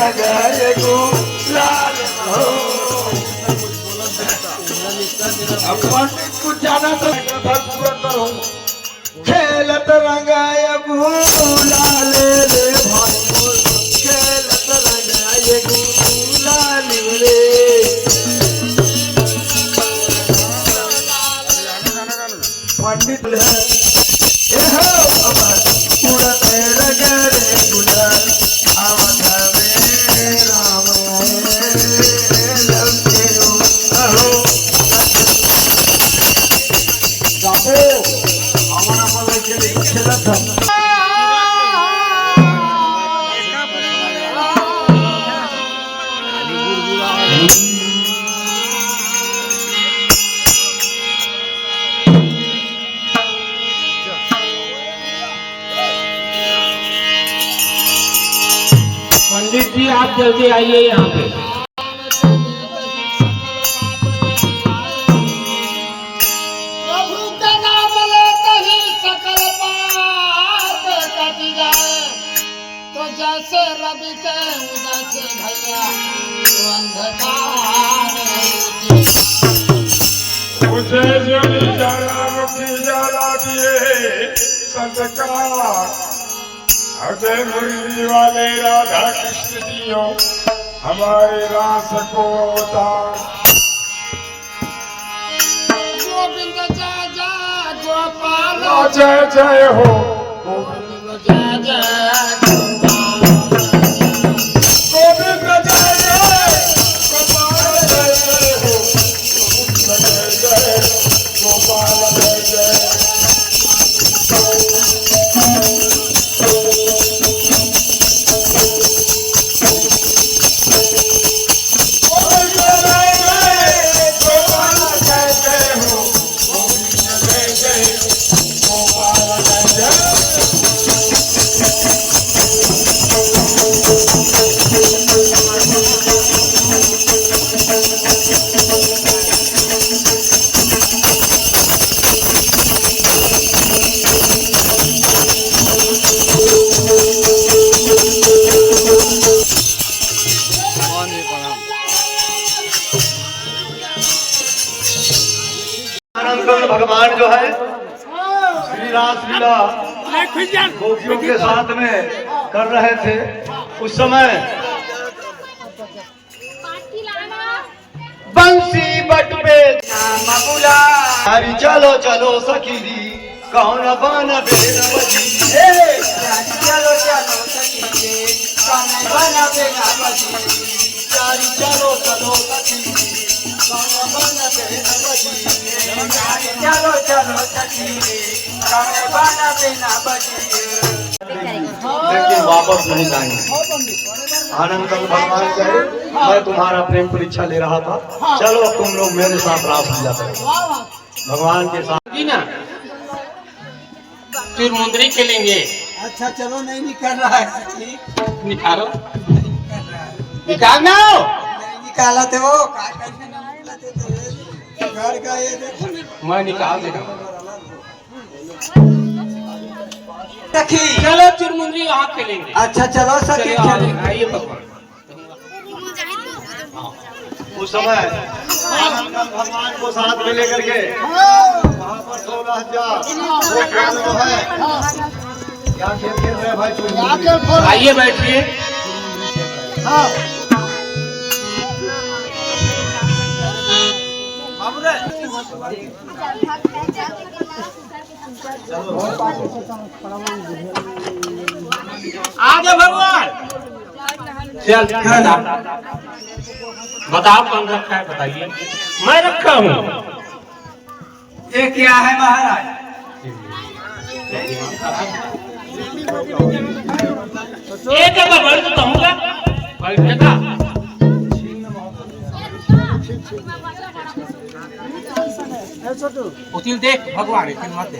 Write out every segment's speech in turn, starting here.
लगाए गुलाल हो। पंडित को जाना तो पूरा करो। खेलत रंगाय गुलाल रे भाई मोर, खेलत रंगाय गुलाल रे। पंडित उड़त रगड़े गुलाल आवत में राम लक्ष्मण अहो जाबो हमारा वाला के लिए खेला था। पंडित जी आप जल्दी आइए यहाँ पे। प्रभु का नाम लेते ही सकल पाप कट जाए, तो जैसे रवि के उदय से भैया तो अंधकार मुझे जली जला मुखी जला दिए संस्कार। अजय मुरली वाले राधा कृष्ण जियो हमारे रास को अवतार। गोविंद जय जय गोपाल जय जय हो गोविंद जय जय गोपाल। गोविंद जय जय गोपाल जय जय हो। गोविंद जय जय गोपाल जय जय। भगवान जो है श्री रासलीला गोपियों के साथ में कर रहे थे उस समय बंसी बट पे नाम बुला। अरे चलो चलो सखी कौन बन बेन बजी। चलो चलो सखी कौन बन बेन बजी। चलो चलो सखी कौन बन बेन बजी। चलो चलो सखी कौन बन बेन बजी। लेकिन वापस नहीं जाएंगे। आनंद भगवान कहे मैं तुम्हारा प्रेम परीक्षा ले रहा था, चलो अब तुम लोग मेरे साथ रासलीला करो। भगवान के साथ जी ना चुरमुंदरी खेलेंगे। अच्छा चलो नहीं निकल रहा है। निकालो निकालना नहीं निकाला थे वो घर का ये देखो मैं निकाल देगा। सखी चलो चुरमुंदरी वहाँ खेलेंगे। अच्छा चलो सखी आइए भगवान। उस समय भगवान को साथ में लेकर के वहाँ पर 16,000 वो है क्या खेल खेल रहे भाई। आइए बैठिए। आगे भगवान चल बताओ कौन रखा है बताइए। मैं रखा हूँ। ये क्या है महाराज? एक जगह बैठ तो कहूँगा बैठेगा। उतिल देख भगवान इतिल मत दे।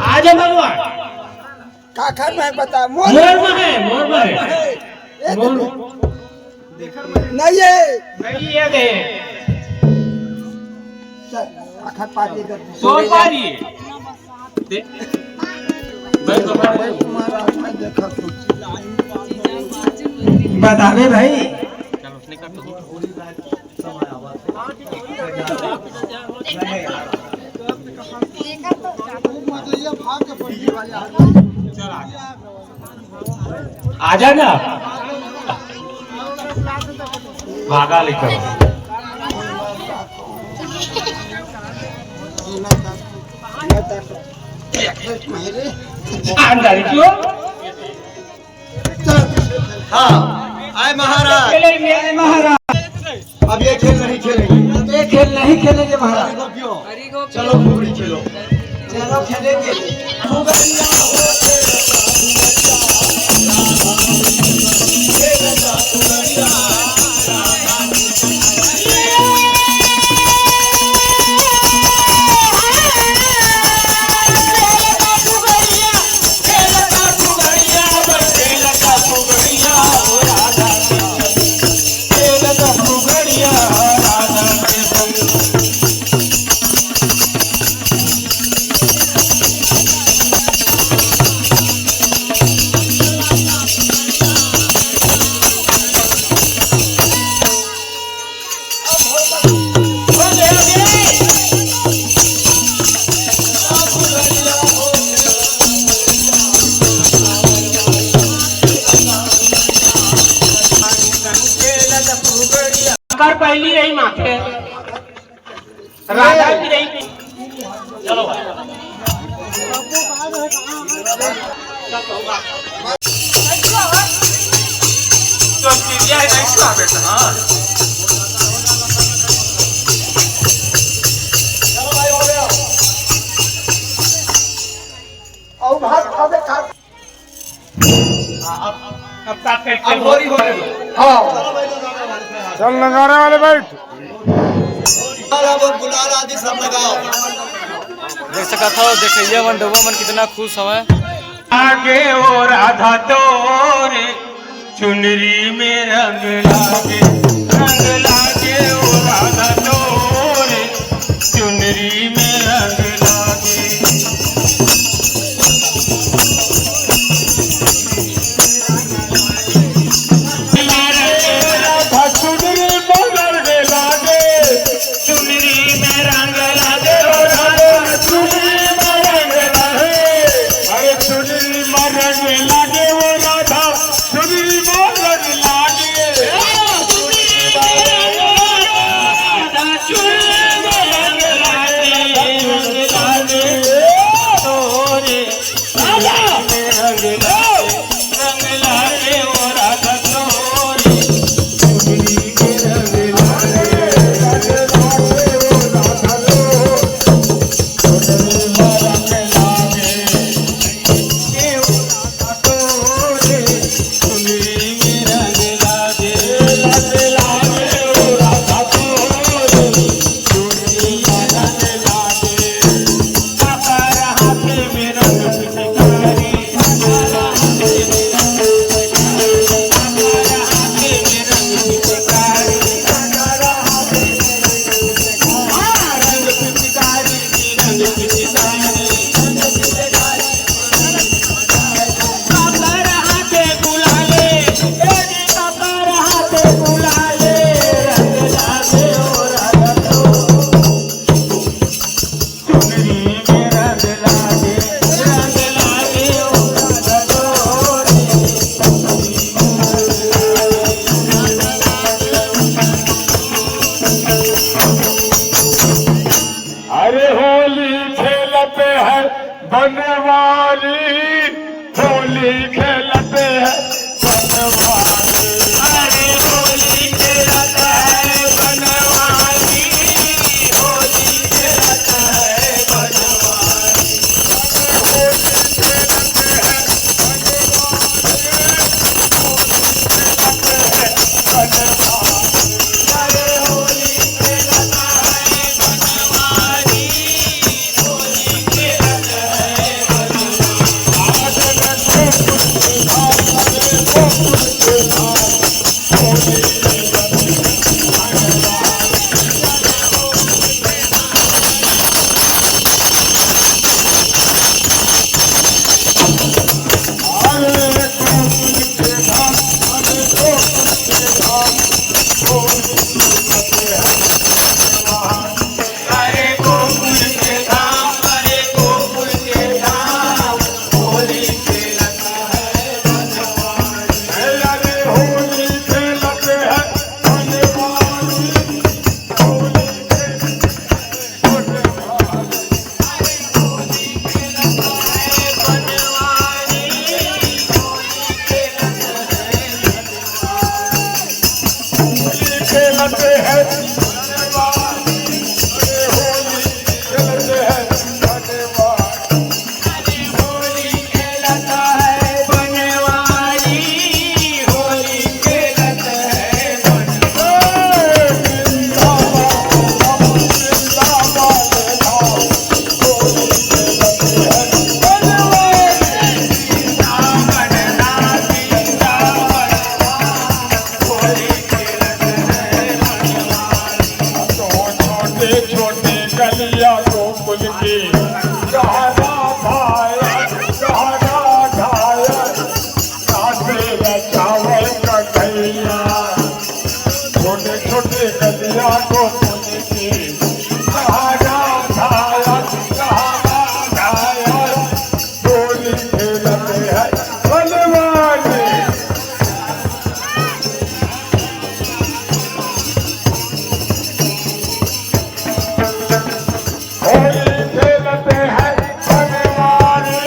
आज भगवान काखर में बता मोर में है मोर में है मोर नहीं है नहीं ये दे काखर पार्टी कर सोल पारी दे बतावे भाई। आजा ना भागा लेकर अंदर क्यों हाँ आए महाराज। खेलेंगे महाराज। अब ये खेल नहीं खेलेंगे। ये खेल नहीं खेलेंगे महाराज। क्यों? चलो फुगड़ी खेलो। चलो खेलेंगे। पहली रही माथे राधा की रही। चलो भाई तो चिड़िया है नहीं तो बेटा। हाँ चलो भाई हो गया। और भात खावे खा। अब तक अब होरी हो गई। हाँ चलो भाई लोग आगे हमारे साथ। चल नगाड़े वाले बैठ। गुलाल आदि सब लगाओ। देख सका था देखिए मन डुबा मन कितना खुश हवा। आगे वो राधा तोरे चुनरी में रंग लागे वो राधा तोरे चुनरी में रंग लागे। राधा चुनरी में रंग लागे चुनरी में रंग लागे वो राधा चुनरी में रंग लागे। अरे चुनरी में रंग लागे वो राधा चुनरी में रंग लागे। राधा चुनरी में रंग लागे तोरे राधा में रंग लागे वो राधा तोरे चुनरी में रंग अरे होली खेलते हैं बनवारी होली खेलते हैं बनवारी। अरे होली खेलते हैं बनवारी होली खेलते हैं बनवारी। कलिया गोकुल की गहरा घायल काटे चावल का कैया छोटे छोटे कलिया गोकुल की गहरा घायल डोली खेलते हैं बलवानी होली खेलते हैं बनवारी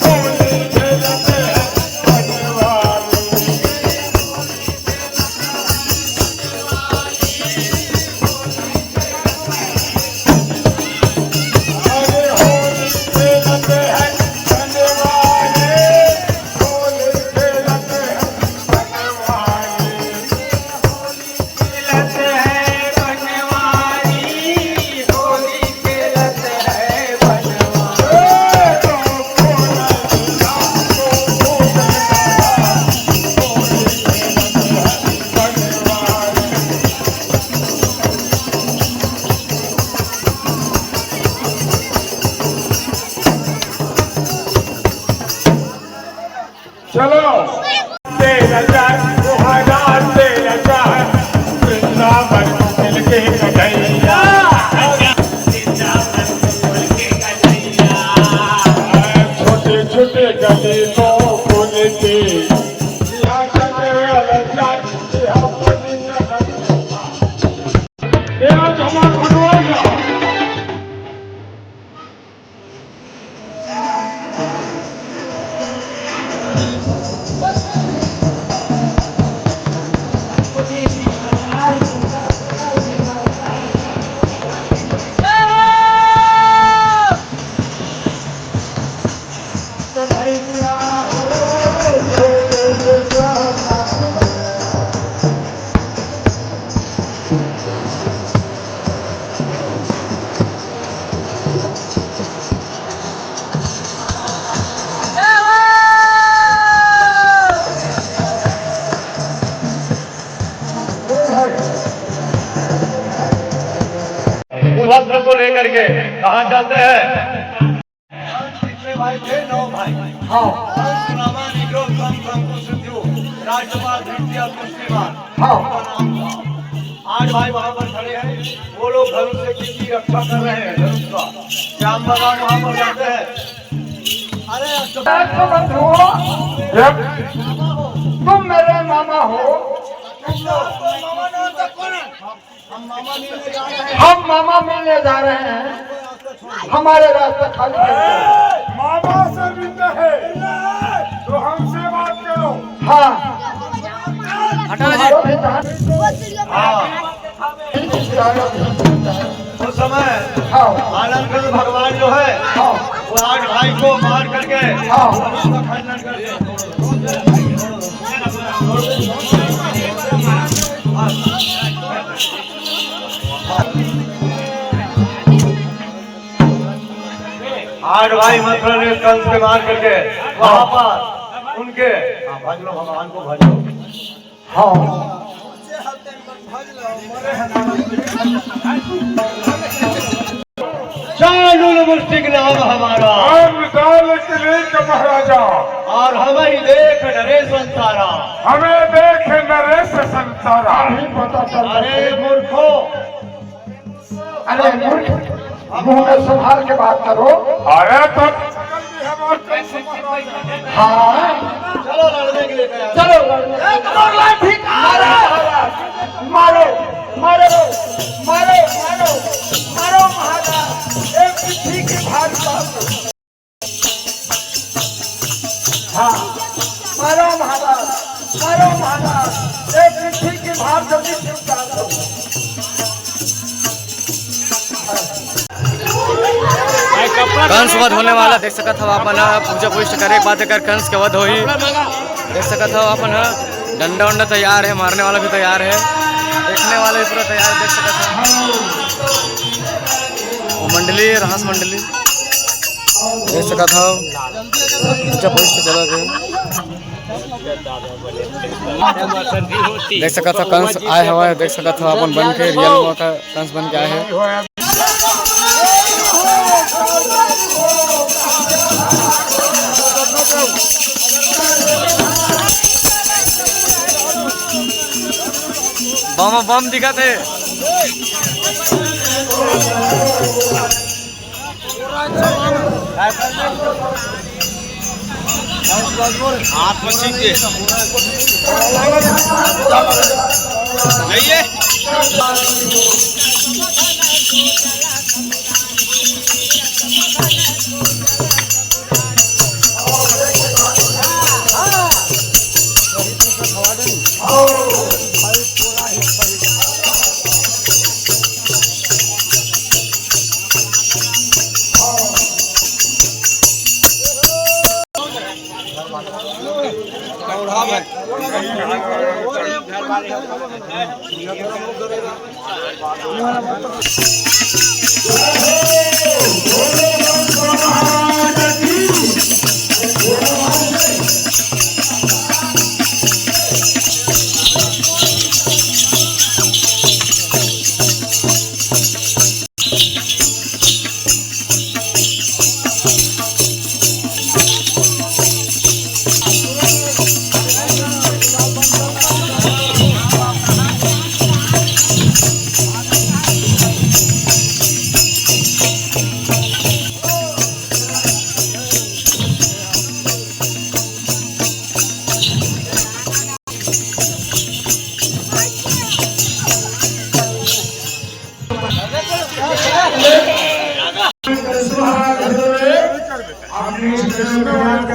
होली खेलते हैं बनवारी अरे होली खेलते हैं बनवारी होली खेलते हैं बनवारी खेलते हैं बनवारी होली खेलते हैं बनवारी चलो तेरा जान तुम्हारा तेरा जान वृंदावन मिल के कन्हैया छोटे छोटे गली को फूल के यहाँ चले वाला जान यहाँ फूली तेरा जमा बनवाएगा सुभद्र को लेकर के कहाँ जाते हैं? कितने भाई थे? 9 भाई। हाँ सुनामा निग्रो कम कुशुद्यो राजकुमार धृतिया कुश्रीमान हाँ 8 भाई वहाँ पर खड़े हैं। वो लोग धनुष से किसकी रक्षा कर रहे हैं? धनुष का। श्याम भगवान वहाँ पर जाते हैं। अरे तुम मेरे मामा हो हम मामा मिलने जा रहे हैं हमारे रास्ते खाली कर दो। मामा से मिलते हैं तो हमसे बात करो हाँ हटा जी तुम्हारा भी जान हाँ उस समय हाँ आनंद भगवान जो है हाँ वो 8 भाई को मार करके हाँ उसका खंडन कर दिया। आठ भाई मतलब ने कंस के मार करके वहां पर उनके भज लो भगवान को भज लो। हाँ चाणूर मुष्टिक नाम हमारा हम दाल किले का महाराजा और हमें देख डरे संसारा। हमें देख नरेश संसारा नहीं पता चल अरे मूर्खो अरे मूर्ख मुंह में संभाल के बात करो। अरे तो हाँ चलो लड़ने के लिए तैयार। चलो मारो मारो मारो मारो मारो मारो महाराज एक पृथ्वी की भाग हाँ मारो महाराज एक पृथ्वी की भाग जल्दी से उतार दो। कंस वध होने वाला देख सकत हो अपन पूजा पुष्ट करे के बाद एकर कंस के वध होई। देख सकत हो अपन डंडा उंडा तैयार है, मारने वाला भी तैयार है, देखने वाले भी पूरा तैयार देख सकत हो। वो मंडली रहस मंडली देख सकत हो पूजा पुष्ट चलत है। देख सकत हो कंस आए हुआ है, देख सकत हो अपन बन के रियल का कंस बन के आए हैं। बम बम दिखत है। हाथ में सीख के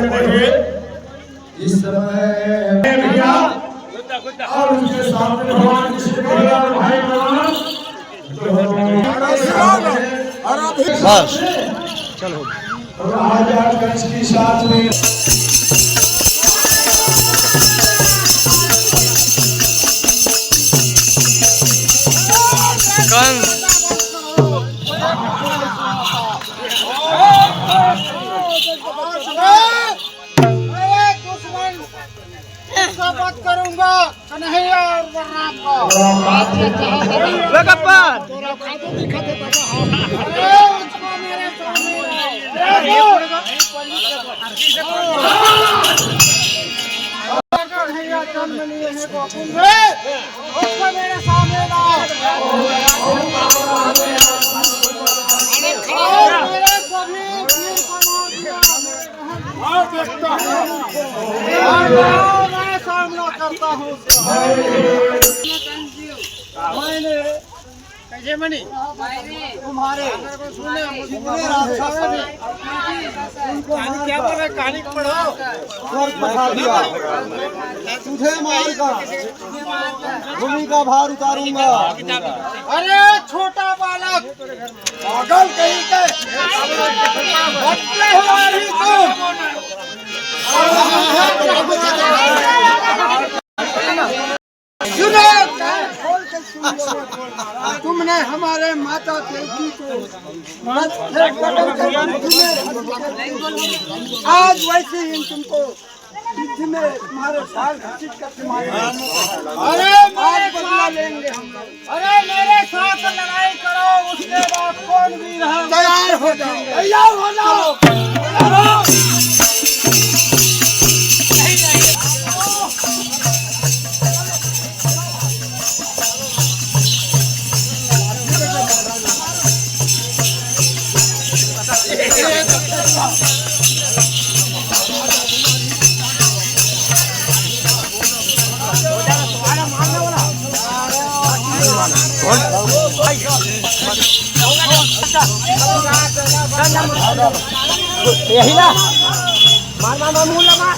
जाइए। इस समय भैया और उसके सामने भगवान भाई बस चलो राजागंज की साथ में कंस बात करूंगा कन्हैया और बलराम कन्हैया जन्म लिए हैं गोकुल में, उसको मेरे सामने लाओ। मेरे सभी वीर को मार दिया, और देखता हूँ मैं सामना करता हूँ। मैंने कैसे मनी तुम्हारे जितने राक्षस थे उनको क्या बोला, कहानी पढ़ो। स्वर्ग पठा दिया, तुझे मारकर भूमि का भार उतारूंगा। अरे छोटा बालक, पागल कहीं के बच्चे हो अभी तुमने हमारे माता देवी को आज वैसे ही तुमको युद्ध में तुम्हारे साथ घटित करके मारेंगे। अरे आज बदला लेंगे हम लोग। अरे मेरे साथ लड़ाई करो, उसके बाद कौन भी रहा तैयार हो जाओ, तैयार हो जाओ। यही ना मार मार मार मुल्ला मार।